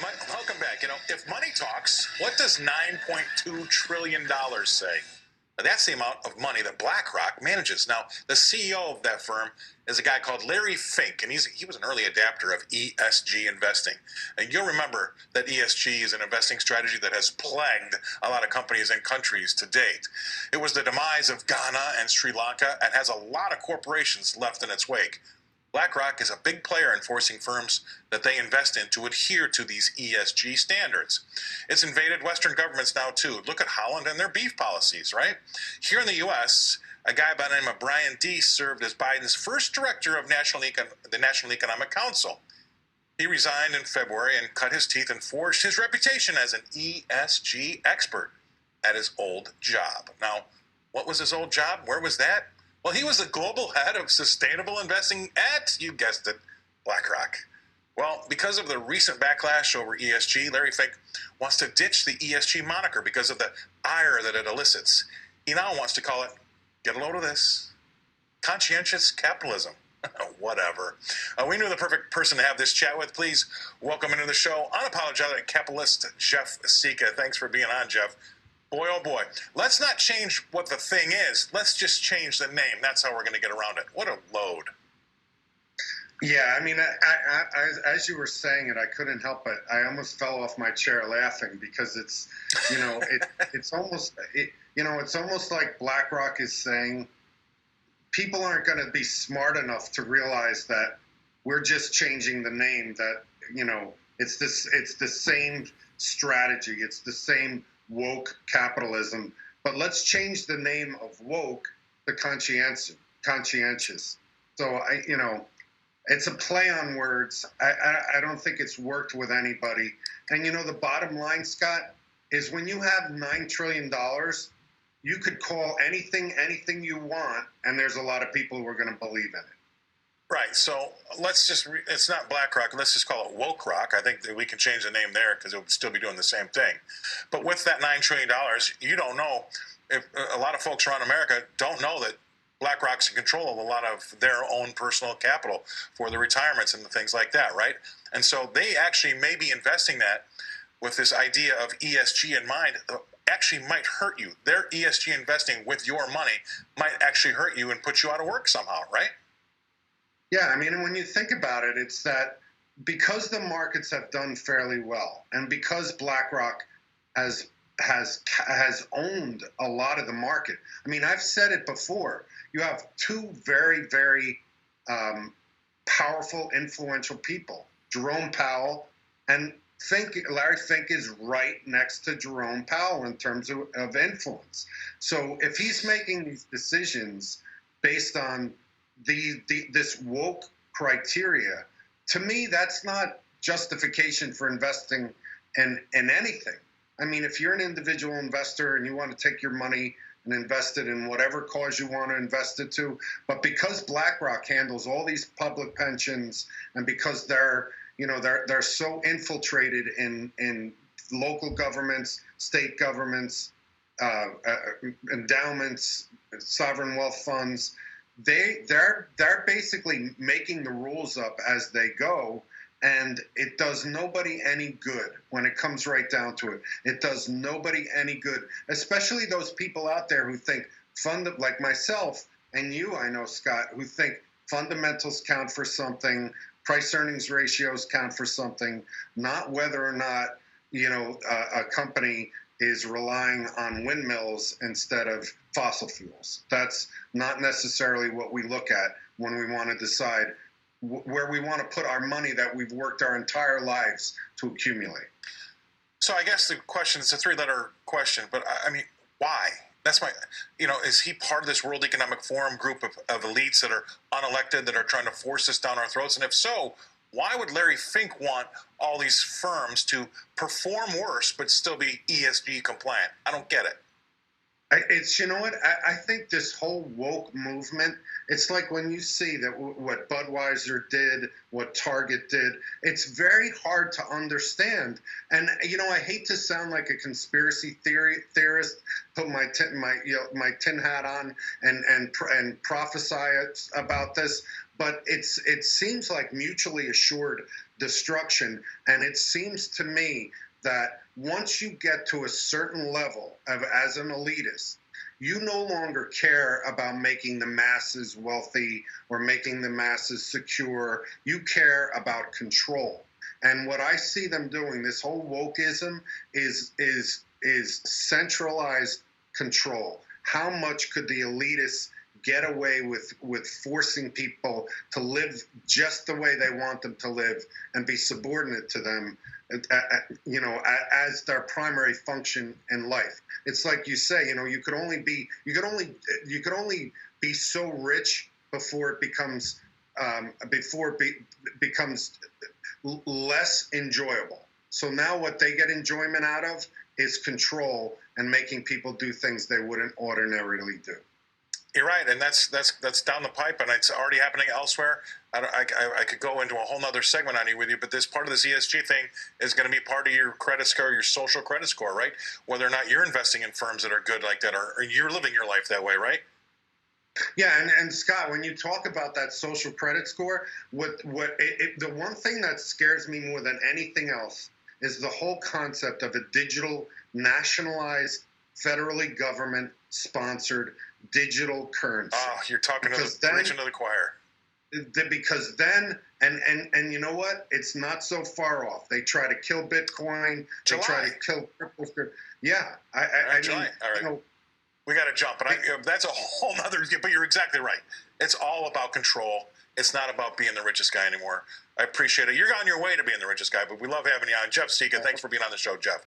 Welcome back. If money talks, what does $9.2 trillion say? That's the amount of money that BlackRock manages. Now, the CEO of that firm is a guy called Larry Fink, and he was an early adapter of ESG investing. And you'll remember that ESG is an investing strategy that has plagued a lot of companies and countries to date. It was the demise of Ghana and Sri Lanka and has a lot of corporations left in its wake. BlackRock is a big player in forcing firms that they invest in to adhere to these ESG standards. It's invaded Western governments now, too. Look at Holland and their beef policies, right? Here in the U.S., a guy by the name of Brian Deese served as Biden's first director of the National Economic Council. He resigned in February and cut his teeth and forged his reputation as an ESG expert at his old job. Now, what was his old job? Where was that? Well, he was the global head of sustainable investing at, you guessed it, BlackRock. Well, because of the recent backlash over ESG, Larry Fink wants to ditch the ESG moniker because of the ire that it elicits. He now wants to call it, get a load of this, Conscientious Capitalism. Whatever. We knew the perfect person to have this chat with. Please welcome into the show, unapologetic capitalist Jeff Sica. Thanks for being on, Jeff. Boy, oh boy. Let's not change what the thing is. Let's just change the name. That's how we're going to get around it. What a load. Yeah, I mean, I, as you were saying it, I couldn't help it. I almost fell off my chair laughing because it's, it's almost like BlackRock is saying people aren't going to be smart enough to realize that we're just changing the name. That it's the same strategy. It's the same woke capitalism, but let's change the name of woke to conscientious. So it's a play on words. I don't think it's worked with anybody. And the bottom line, Scott, is when you have $9 trillion, you could call anything you want, and there's a lot of people who are going to believe in it. Right, so it's not BlackRock, let's just call it Woke Rock. I think that we can change the name there because it would still be doing the same thing. But with that $9 trillion, you don't know, if a lot of folks around America don't know that BlackRock's in control of a lot of their own personal capital for the retirements and the things like that, right? And so they actually may be investing that with this idea of ESG in mind, actually might hurt you. Their ESG investing with your money might actually hurt you and put you out of work somehow, right? Yeah, I mean, when you think about it, it's that because the markets have done fairly well, and because BlackRock has owned a lot of the market. I mean, I've said it before. You have two very, very powerful, influential people, Jerome Powell and Fink. Larry Fink is right next to Jerome Powell in terms of influence. So if he's making these decisions based on this woke criteria, to me, that's not justification for investing in anything. I mean, if you're an individual investor and you want to take your money and invest it in whatever cause you want to invest it to, but because BlackRock handles all these public pensions and because they're so infiltrated in local governments, state governments, endowments, sovereign wealth funds, they're basically making the rules up as they go, and it does nobody any good when it comes right down to it. It does nobody any good, especially those people out there who think like myself and you, I know, Scott, who think fundamentals count for something, price earnings ratios count for something, not whether or not a company is relying on windmills instead of fossil fuels. That's not necessarily what we look at when we want to decide where we want to put our money that we've worked our entire lives to accumulate. So I guess the question, it's a three-letter question, but I mean, why? That's my, is he part of this World Economic Forum group of elites that are unelected, that are trying to force this down our throats? And if so, why would Larry Fink want all these firms to perform worse but still be ESG compliant? I don't get it. I think this whole woke movement, it's like when you see that what Budweiser did, what Target did, it's very hard to understand. And, I hate to sound like a conspiracy theorist, put my tin hat on and prophesy about this, but it seems like mutually assured destruction. And it seems to me that once you get to a certain level as an elitist, you no longer care about making the masses wealthy or making the masses secure. You care about control. And what I see them doing, this whole wokeism, is centralized control. How much could the elitists get away with forcing people to live just the way they want them to live and be subordinate to them, as their primary function in life? It's like you say, you could only be so rich before it becomes less enjoyable. So now what they get enjoyment out of is control and making people do things they wouldn't ordinarily do. You're right, and that's down the pipe, and it's already happening elsewhere. I could go into a whole nother segment on you with you, but this part of this ESG thing is going to be part of your credit score, your social credit score, right? Whether or not you're investing in firms that are good like that, or you're living your life that way, right? Yeah, and Scott, when you talk about that social credit score, the one thing that scares me more than anything else is the whole concept of a digital, nationalized, federally government-sponsored digital currency. Oh, you're talking preaching to the choir. Because then, and you know what? It's not so far off. They try to kill Bitcoin. They try to kill crypto. Yeah, I mean, all right. We got to jump, but that's a whole nother. But you're exactly right. It's all about control. It's not about being the richest guy anymore. I appreciate it. You're on your way to being the richest guy, but we love having you on. Jeff Sica, thanks for being on the show, Jeff.